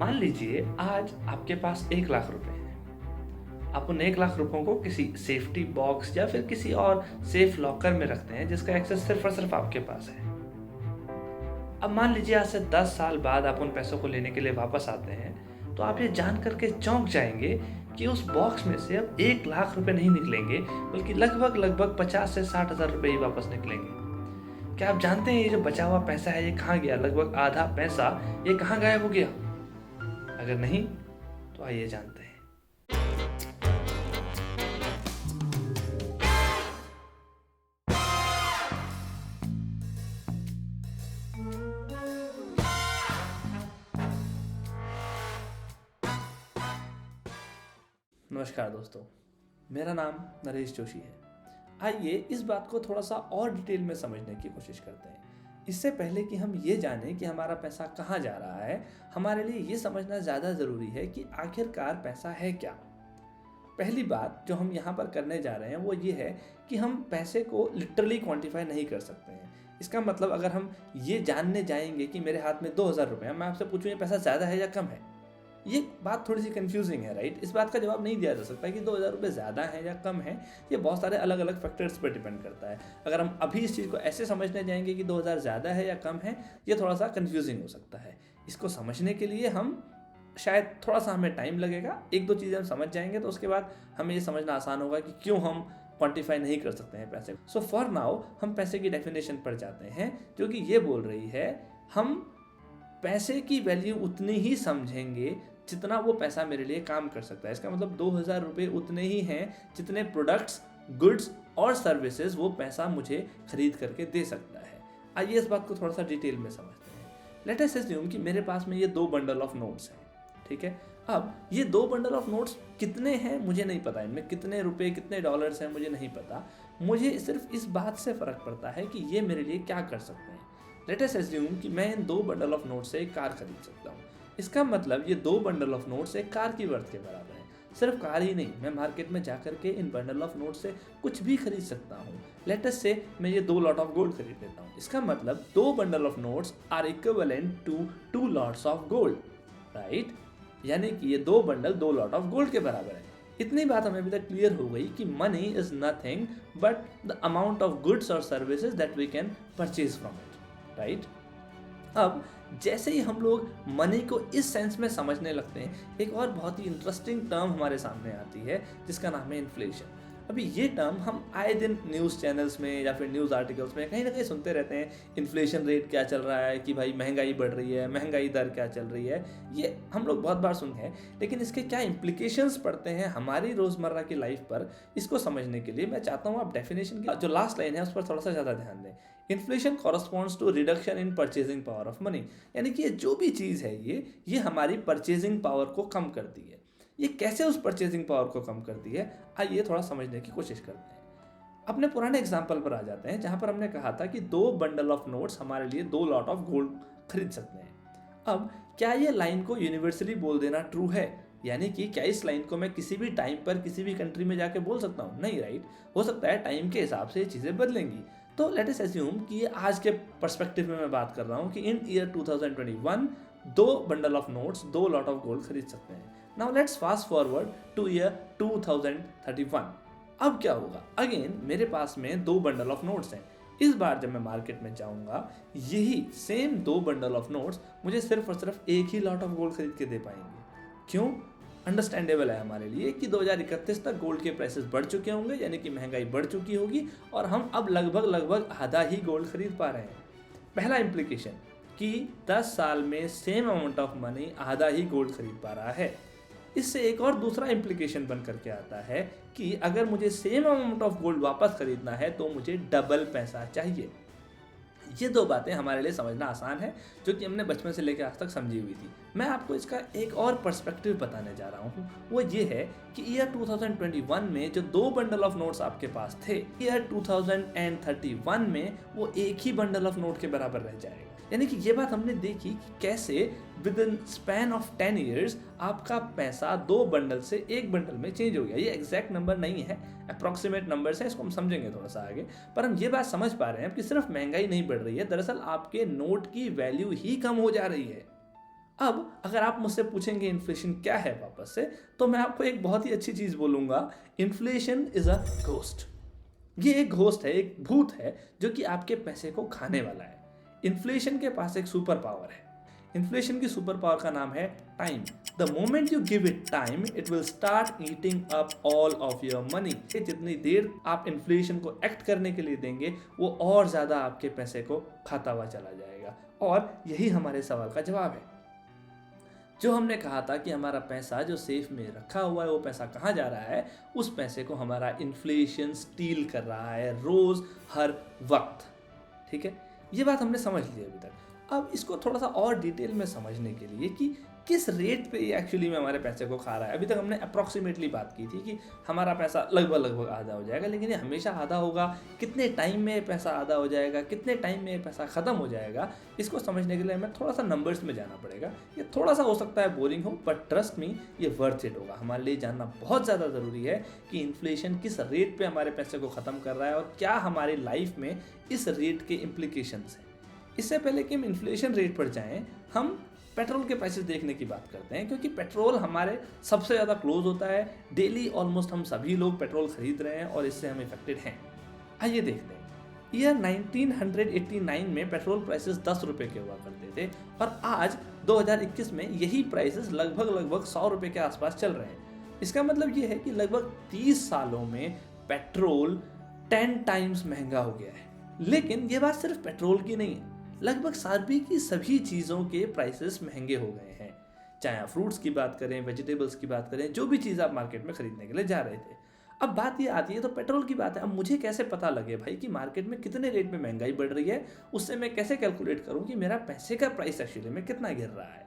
मान लीजिए आज आपके पास 1 लाख रुपए हैं। आप उन 1 लाख रुपयों को किसी सेफ्टी बॉक्स या फिर किसी और सेफ लॉकर में रखते हैं जिसका एक्सेस सिर्फ और सिर्फ आपके पास है। अब मान लीजिए आज से 10 साल बाद आप उन पैसों को लेने के लिए वापस आते हैं तो आप ये जान करके चौंक जाएंगे कि उस बॉक्स में से अब 1 लाख रुपए नहीं निकलेंगे, बल्कि लगभग लगभग 50 से 60 हज़ार रुपए ही वापस निकलेंगे। क्या आप जानते हैं ये जो बचा हुआ पैसा है ये कहाँ गया? लगभग आधा पैसा ये कहाँ गायब हो गया? अगर नहीं तो आइए जानते हैं। नमस्कार दोस्तों, मेरा नाम नरेश जोशी है। आइए इस बात को थोड़ा सा और डिटेल में समझने की कोशिश करते हैं। इससे पहले कि हम ये जानें कि हमारा पैसा कहाँ जा रहा है, हमारे लिए ये समझना ज़्यादा ज़रूरी है कि आखिरकार पैसा है क्या। पहली बात जो हम यहाँ पर करने जा रहे हैं वो ये है कि हम पैसे को लिटरली क्वांटिफाई नहीं कर सकते हैं। इसका मतलब अगर हम ये जानने जाएंगे कि मेरे हाथ में 2,000 रुपये हैं, मैं आपसे पूछूँ ये पैसा ज़्यादा है या कम है, ये बात थोड़ी सी कंफ्यूजिंग है, राइट। इस बात का जवाब नहीं दिया जा सकता कि 2,000 रुपये ज़्यादा है या कम है। ये बहुत सारे अलग अलग फैक्टर्स पर डिपेंड करता है। अगर हम अभी इस चीज़ को ऐसे समझने जाएंगे कि 2,000 ज़्यादा है या कम है, ये थोड़ा सा कंफ्यूजिंग हो सकता है। इसको समझने के लिए हम शायद थोड़ा सा हमें टाइम लगेगा। एक दो चीज़ें हम समझ जाएंगे तो उसके बाद हमें ये समझना आसान होगा कि क्यों हम क्वांटिफाई नहीं कर सकते हैं पैसे। सो फॉर नाउ हम पैसे की डेफिनेशन पर जाते हैं जो कि ये बोल रही है हम पैसे की वैल्यू उतनी ही समझेंगे जितना वो पैसा मेरे लिए काम कर सकता है। इसका मतलब 2,000 रुपये उतने ही हैं जितने प्रोडक्ट्स, गुड्स और सर्विसेज वो पैसा मुझे खरीद करके दे सकता है। आइए इस बात को थोड़ा सा डिटेल में समझते हैं। लेट अस अज्यूम कि मेरे पास में ये 2 बंडल ऑफ नोट्स हैं, ठीक है। अब ये 2 बंडल ऑफ नोट्स कितने हैं मुझे नहीं पता, इनमें कितने रुपए कितने डॉलर्स हैं मुझे नहीं पता। मुझे सिर्फ इस बात से फ़र्क पड़ता है कि ये मेरे लिए क्या कर सकते हैं। लेट अस अज्यूम कि मैं इन 2 बंडल ऑफ नोट से एक कार खरीद सकता हूँ। इसका मतलब ये 2 बंडल ऑफ नोट्स एक कार की वर्थ के बराबर है। सिर्फ कार ही नहीं, मैं मार्केट में जाकर के इन बंडल ऑफ नोट से कुछ भी खरीद सकता हूँ। लेट अस से मैं ये 2 लॉट ऑफ गोल्ड खरीद लेता हूँ। इसका मतलब 2 bundle of notes are equivalent to 2 lots of gold, right. यानी कि ये 2 बंडल 2 लॉट ऑफ गोल्ड के बराबर है। इतनी बात हमें अभी तक क्लियर हो गई कि money is nothing but the amount of goods और services that we can purchase from it, right. अब जैसे ही हम लोग मनी को इस सेंस में समझने लगते हैं, एक और बहुत ही इंटरेस्टिंग टर्म हमारे सामने आती है जिसका नाम है इन्फ्लेशन। अभी ये टर्म हम आए दिन न्यूज़ चैनल्स में या फिर न्यूज़ आर्टिकल्स में कहीं ना कहीं सुनते रहते हैं। इन्फ्लेशन रेट क्या चल रहा है, कि भाई महंगाई बढ़ रही है, महंगाई दर क्या चल रही है, ये हम लोग बहुत बार सुनते हैं। लेकिन इसके क्या इम्प्लीकेशंस पड़ते हैं हमारी रोज़मर्रा की लाइफ पर, इसको समझने के लिए मैं चाहता हूँ आप डेफिनेशन की जो लास्ट लाइन है उस पर थोड़ा सा ज़्यादा ध्यान दें। Inflation corresponds to reduction in purchasing power of money. यानी कि ये जो भी चीज़ है ये हमारी परचेजिंग पावर को कम करती है। ये कैसे उस परचेजिंग पावर को कम करती है, आइए थोड़ा समझने की कोशिश करते हैं। अपने पुराने एग्जाम्पल पर आ जाते हैं जहां पर हमने कहा था कि 2 बंडल ऑफ नोट्स हमारे लिए 2 लॉट ऑफ गोल्ड खरीद सकते हैं। अब क्या ये लाइन को यूनिवर्सली बोल देना ट्रू है? यानी कि क्या इस लाइन को मैं किसी भी टाइम पर किसी भी कंट्री में जाके बोल सकता हूँ? नहीं, राइट। हो सकता है टाइम के हिसाब से ये चीज़ें बदलेंगी। तो लेट अस अज्यूम कि ये आज के पर्सपेक्टिव में मैं बात कर रहा हूँ कि in year 2021 2 bundle of notes 2 lot of gold खरीद सकते हैं। Now let's fast forward to year 2031। अब क्या होगा? अगेन मेरे पास में 2 बंडल ऑफ नोट्स हैं। इस बार जब मैं मार्केट में जाऊंगा, यही सेम 2 बंडल ऑफ नोट्स मुझे सिर्फ और सिर्फ एक ही लॉट ऑफ गोल्ड खरीद के दे पाएंगे। क्यों? अंडरस्टैंडेबल है हमारे लिए कि 2031 तक गोल्ड के प्राइसेस बढ़ चुके होंगे, यानी कि महंगाई बढ़ चुकी होगी और हम अब लगभग लगभग आधा ही गोल्ड खरीद पा रहे हैं। पहला इम्प्लीकेशन कि 10 साल में सेम अमाउंट ऑफ मनी आधा ही गोल्ड खरीद पा रहा है। इससे एक और दूसरा इम्प्लीकेशन बन करके आता है कि अगर मुझे सेम अमाउंट ऑफ गोल्ड वापस खरीदना है तो मुझे डबल पैसा चाहिए। ये 2 बातें हमारे लिए समझना आसान है जो कि हमने बचपन से लेकर आज तक समझी हुई थी। मैं आपको इसका एक और पर्सपेक्टिव बताने जा रहा हूँ। वो ये है कि ईयर 2021 में जो 2 बंडल ऑफ नोट्स आपके पास थे, ईयर 2031 में वो एक ही बंडल ऑफ नोट के बराबर रह जाएगा। यानी कि ये बात हमने देखी कि कैसे with in span of 10 years आपका पैसा 2 बंडल से 1 बंडल में चेंज हो गया। ये एग्जैक्ट नंबर नहीं है, अप्रॉक्सीमेट नंबर्स है, इसको हम समझेंगे थोड़ा सा आगे। पर हम ये बात समझ पा रहे हैं कि सिर्फ महंगाई नहीं बढ़ रही है, दरअसल आपके नोट की वैल्यू ही कम हो जा रही है। अब अगर आप मुझसे पूछेंगे इन्फ्लेशन क्या है वापस से, तो मैं आपको एक बहुत ही अच्छी चीज़ बोलूँगा, इन्फ्लेशन इज़ अ घोस्ट। ये एक घोस्ट है, एक भूत है जो कि आपके पैसे को खाने वाला है। इन्फ्लेशन के पास एक सुपर पावर है। इन्फ्लेशन की सुपर पावर का नाम है time. The moment you give it time, it will start eating up all of your money. जितनी देर आप इन्फ्लेशन को एक्ट करने के लिए देंगे, वो और ज़्यादा आपके पैसे को खाता हुआ चला जाएगा। और यही हमारे सवाल का जवाब है। जो हमने कहा था कि हमारा पैसा जो सेफ में रखा हुआ है, वो पैसा कहाँ जा रहा है, उस पैसे को हमारा इन्फ्लेशन स्टील कर रहा है रोज़, हर वक्त। ठीक है, ये बात हमने समझ ली अभी तक। अब इसको थोड़ा सा और डिटेल में समझने के लिए कि किस रेट पे ये एक्चुअली में हमारे पैसे को खा रहा है। अभी तक हमने अप्रॉक्सीमेटली बात की थी कि हमारा पैसा लगभग आधा हो जाएगा, लेकिन ये हमेशा आधा होगा, कितने टाइम में ये पैसा आधा हो जाएगा, कितने टाइम में ये पैसा ख़त्म हो जाएगा, इसको समझने के लिए हमें थोड़ा सा नंबर्स में जाना पड़ेगा। ये थोड़ा सा हो सकता है बोरिंग हो, बट ट्रस्ट मी, ये वर्थ इट होगा। हमारे लिए जानना बहुत ज़्यादा ज़रूरी है कि इन्फ्लेशन किस रेट पर हमारे पैसे को ख़त्म कर रहा है और क्या हमारी लाइफ में इस रेट के इम्प्लीकेशंस हैं। इससे पहले कि हम इन्फ्लेशन रेट पर जाएं, हम पेट्रोल के प्राइसेस देखने की बात करते हैं, क्योंकि पेट्रोल हमारे सबसे ज़्यादा क्लोज होता है। डेली ऑलमोस्ट हम सभी लोग पेट्रोल खरीद रहे हैं और इससे हम इफेक्टेड हैं। आइए देखते हैं। ईयर 1989 में पेट्रोल प्राइसेस 10 रुपये के हुआ करते थे और आज 2021 में यही प्राइसेस लगभग 100 रुपये के आसपास चल रहे हैं। इसका मतलब ये है कि लगभग 30 सालों में पेट्रोल 10 टाइम्स महंगा हो गया है। लेकिन ये बात सिर्फ पेट्रोल की नहीं है, लगभग सभी की सभी चीज़ों के प्राइसेस महंगे हो गए हैं। चाहे आप फ्रूट्स की बात करें, वेजिटेबल्स की बात करें, जो भी चीज़ आप मार्केट में खरीदने के लिए जा रहे थे। अब बात ये आती है, तो पेट्रोल की बात है, अब मुझे कैसे पता लगे भाई कि मार्केट में कितने रेट में महंगाई बढ़ रही है, उससे मैं कैसे कैलकुलेट करूँ कि मेरा पैसे का प्राइस एक्चुअली में कितना गिर रहा है।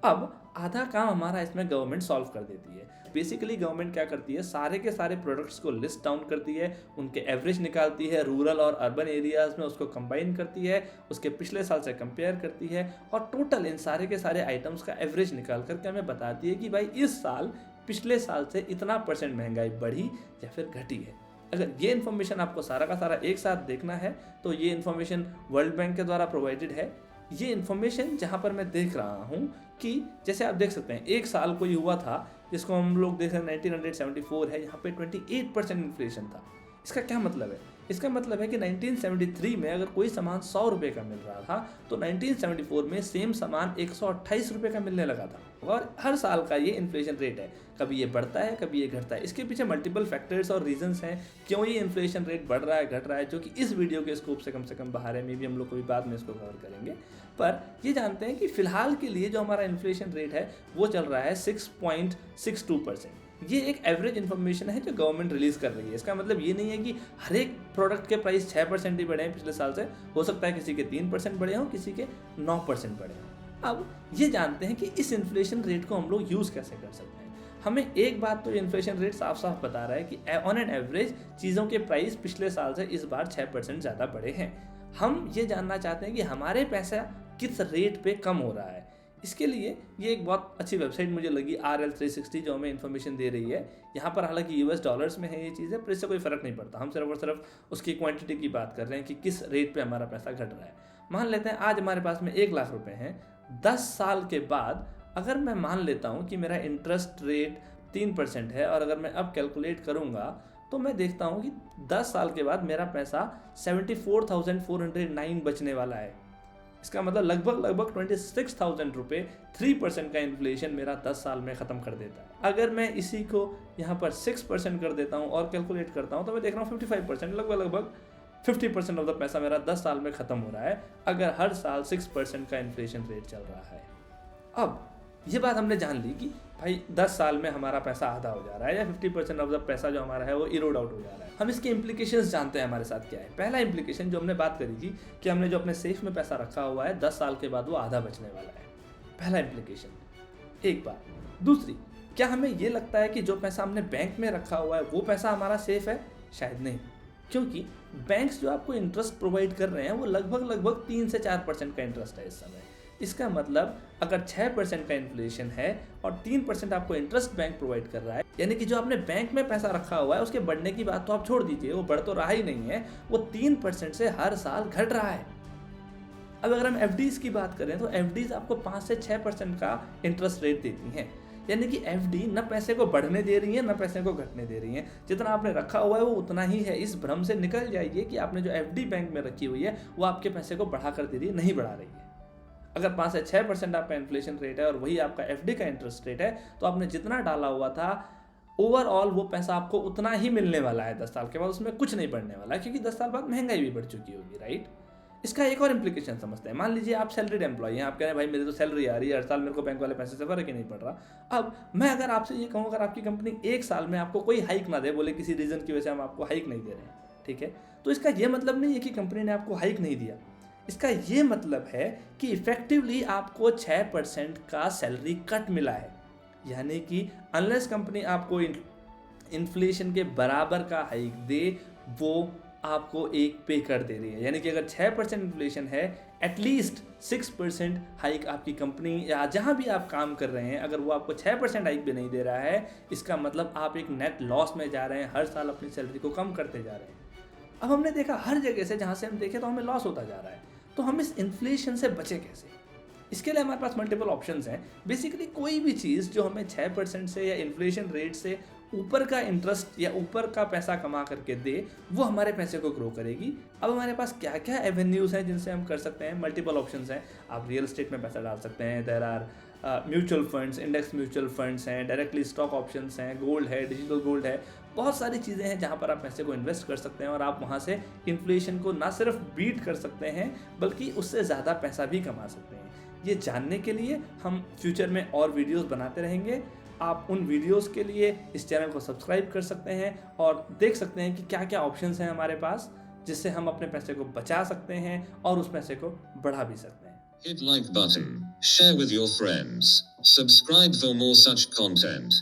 अब आधा काम हमारा इसमें गवर्नमेंट सॉल्व कर देती है। बेसिकली गवर्नमेंट क्या करती है, सारे के सारे प्रोडक्ट्स को लिस्ट डाउन करती है, उनके एवरेज निकालती है, रूरल और अर्बन एरियाज़ में उसको कंबाइन करती है, उसके पिछले साल से कंपेयर करती है और टोटल इन सारे के सारे आइटम्स का एवरेज निकाल करके हमें बताती है कि भाई इस साल पिछले साल से इतना % महंगाई बढ़ी या फिर घटी है। अगर ये इन्फॉर्मेशन आपको सारा का सारा एक साथ देखना है, तो ये इन्फॉर्मेशन वर्ल्ड बैंक के द्वारा प्रोवाइडेड है। ये इन्फॉर्मेशन जहाँ पर मैं देख रहा हूँ कि जैसे आप देख सकते हैं, एक साल कोई हुआ था जिसको हम लोग देख रहे हैं 1974 है, यहाँ पे 28% इन्फ्लेशन था। इसका क्या मतलब है? इसका मतलब है कि 1973 में अगर कोई सामान 100 रुपये का मिल रहा था, तो 1974 में सेम सामान 128 रुपये का मिलने लगा था। और हर साल का ये इन्फ्लेशन रेट है, कभी ये बढ़ता है, कभी ये घटता है। इसके पीछे मल्टीपल फैक्टर्स और रीजंस हैं क्यों ये इन्फ्लेशन रेट बढ़ रहा है, घट रहा है, जो कि इस वीडियो के स्कोप से कम बाहर है। मे भी हम लोग कभी बाद में इसको कवर करेंगे, पर ये जानते हैं कि फिलहाल के लिए जो हमारा इन्फ्लेशन रेट है वो चल रहा है 6.62%। ये एक एवरेज इन्फॉर्मेशन है जो गवर्नमेंट रिलीज कर रही है। इसका मतलब ये नहीं है कि हर एक प्रोडक्ट के प्राइस 6% ही बढ़े हैं पिछले साल से। हो सकता है किसी के 3% बढ़े हों, किसी के 9% बढ़े हों। अब ये जानते हैं कि इस इन्फ्लेशन रेट को हम लोग यूज़ कैसे कर सकते हैं। हमें एक बात तो इन्फ्लेशन रेट साफ साफ बता रहा है कि ऑन एन एवरेज चीज़ों के प्राइस पिछले साल से इस बार 6% ज़्यादा बढ़े हैं। हम ये जानना चाहते हैं कि हमारे पैसा किस रेट पे कम हो रहा है। इसके लिए ये एक बहुत अच्छी वेबसाइट मुझे लगी, RL360, जो हमें इन्फॉर्मेशन दे रही है। यहाँ पर हालांकि US डॉलर्स में है ये चीज़ें, पर इससे कोई फ़र्क नहीं पड़ता। हम सिर्फ और सिर्फ उसकी क्वांटिटी की बात कर रहे हैं कि किस रेट पे हमारा पैसा घट रहा है। मान लेते हैं आज हमारे पास में 1 लाख रुपए हैं। 10 साल के बाद अगर मैं मान लेता हूँ कि मेरा इंटरेस्ट रेट 3% है, और अगर मैं अब कैलकुलेट करूँगा तो मैं देखता हूँ कि 10 साल के बाद मेरा पैसा 74,409 बचने वाला है। इसका मतलब लगभग 26,000 रुपये 3% का इन्फ्लेशन मेरा 10 साल में ख़त्म कर देता है। अगर मैं इसी को यहाँ पर 6% कर देता हूँ और कैलकुलेट करता हूँ, तो मैं देख रहा हूँ 55%, लगभग 50% ऑफ द पैसा मेरा 10 साल में ख़त्म हो रहा है, अगर हर साल 6% का इन्फ्लेशन रेट चल रहा है। अब ये बात हमने जान ली कि भाई 10 साल में हमारा पैसा आधा हो जा रहा है, या 50% ऑफ द पैसा जो हमारा है वो इरोड आउट हो जा रहा है। हम इसके इम्प्लीकेशंस जानते हैं हमारे साथ क्या है। पहला इम्प्लीकेशन जो हमने बात करी थी कि हमने जो अपने सेफ में पैसा रखा हुआ है, 10 साल के बाद वो आधा बचने वाला है। पहला इम्प्लीकेशन एक बात। दूसरी, क्या हमें ये लगता है कि जो पैसा हमने बैंक में रखा हुआ है वो पैसा हमारा सेफ है? शायद नहीं, क्योंकि बैंक्स जो आपको इंटरेस्ट प्रोवाइड कर रहे हैं वो लगभग 3 से 4% का इंटरेस्ट है इस समय। इसका मतलब अगर 6% का इन्फ्लेशन है और 3% आपको इंटरेस्ट बैंक प्रोवाइड कर रहा है, यानी कि जो आपने बैंक में पैसा रखा हुआ है उसके बढ़ने की बात तो आप छोड़ दीजिए, वो बढ़ तो रहा ही नहीं है, वो 3% से हर साल घट रहा है। अब अगर हम एफडीज की बात करें तो एफडीज आपको 5 से 6% का इंटरेस्ट रेट देती हैं, यानी कि एफडी न पैसे को बढ़ने दे रही है न पैसे को घटने दे रही है, जितना आपने रखा हुआ है वो उतना ही है। इस भ्रम से निकल जाइए कि आपने जो एफडी बैंक में रखी हुई है वो आपके पैसे को बढ़ा कर दे रही है, नहीं बढ़ा रही है। अगर 5 से 6% आपका इन्फ्लेशन रेट है और वही आपका एफडी का इंटरेस्ट रेट है, तो आपने जितना डाला हुआ था ओवरऑल वो पैसा आपको उतना ही मिलने वाला है 10 साल के बाद, उसमें कुछ नहीं बढ़ने वाला है, क्योंकि 10 साल बाद महंगाई भी बढ़ चुकी होगी, राइट। इसका एक और इम्प्लीकेशन समझते हैं। मान लीजिए आप सैलरीड एम्प्लॉय हैं, आप कह रहे हैं भाई मेरी तो सैलरी आ रही है, हर साल मेरे को बैंक वाले पैसे से फर्क ही नहीं पड़ रहा। अब मैं अगर आपसे ये कहूँ, अगर आपकी कंपनी एक साल में आपको कोई हाइक ना दे, बोले किसी रीज़न की वजह से हम आपको हाइक नहीं दे रहे हैं, ठीक है, तो इसका ये मतलब नहीं है कि कंपनी ने आपको हाइक नहीं दिया। इसका ये मतलब है कि इफेक्टिवली आपको 6% का सैलरी कट मिला है, यानी कि अनलेस कंपनी आपको इन्फ्लेशन के बराबर का हाइक दे, वो आपको एक पे कर दे रही है। यानी कि अगर 6% इन्फ्लेशन है, एटलीस्ट 6% हाइक आपकी कंपनी या जहाँ भी आप काम कर रहे हैं, अगर वो आपको 6% हाइक भी नहीं दे रहा है, इसका मतलब आप एक नेट लॉस में जा रहे हैं, हर साल अपनी सैलरी को कम करते जा रहे हैं। अब हमने देखा हर जगह से जहाँ से हम देखें तो हमें लॉस होता जा रहा है, तो हम इस इन्फ्लेशन से बचे कैसे? इसके लिए हमारे पास मल्टीपल ऑप्शंस हैं। बेसिकली कोई भी चीज़ जो हमें 6% से या इन्फ्लेशन रेट से ऊपर का इंटरेस्ट या ऊपर का पैसा कमा करके दे, वो हमारे पैसे को ग्रो करेगी। अब हमारे पास क्या क्या एवेन्यूज़ हैं जिनसे हम कर सकते हैं? मल्टीपल ऑप्शंस हैं। आप रियल एस्टेट में पैसा डाल सकते हैं, there are mutual funds, index mutual funds हैं, डायरेक्टली स्टॉक ऑप्शंस हैं, गोल्ड है, डिजिटल गोल्ड है, बहुत सारी चीज़ें हैं जहाँ पर आप पैसे को इन्वेस्ट कर सकते हैं और आप वहाँ से इन्फ्लेशन को ना सिर्फ बीट कर सकते हैं बल्कि उससे ज़्यादा पैसा भी कमा सकते हैं। ये जानने के लिए हम फ्यूचर में और वीडियोस बनाते रहेंगे। आप उन वीडियोस के लिए इस चैनल को सब्सक्राइब कर सकते हैं और देख सकते हैं कि क्या क्या ऑप्शंस हैं हमारे पास, जिससे हम अपने पैसे को बचा सकते हैं और उस पैसे को बढ़ा भी सकते हैं। Hit like button, share with your friends, subscribe for more such content.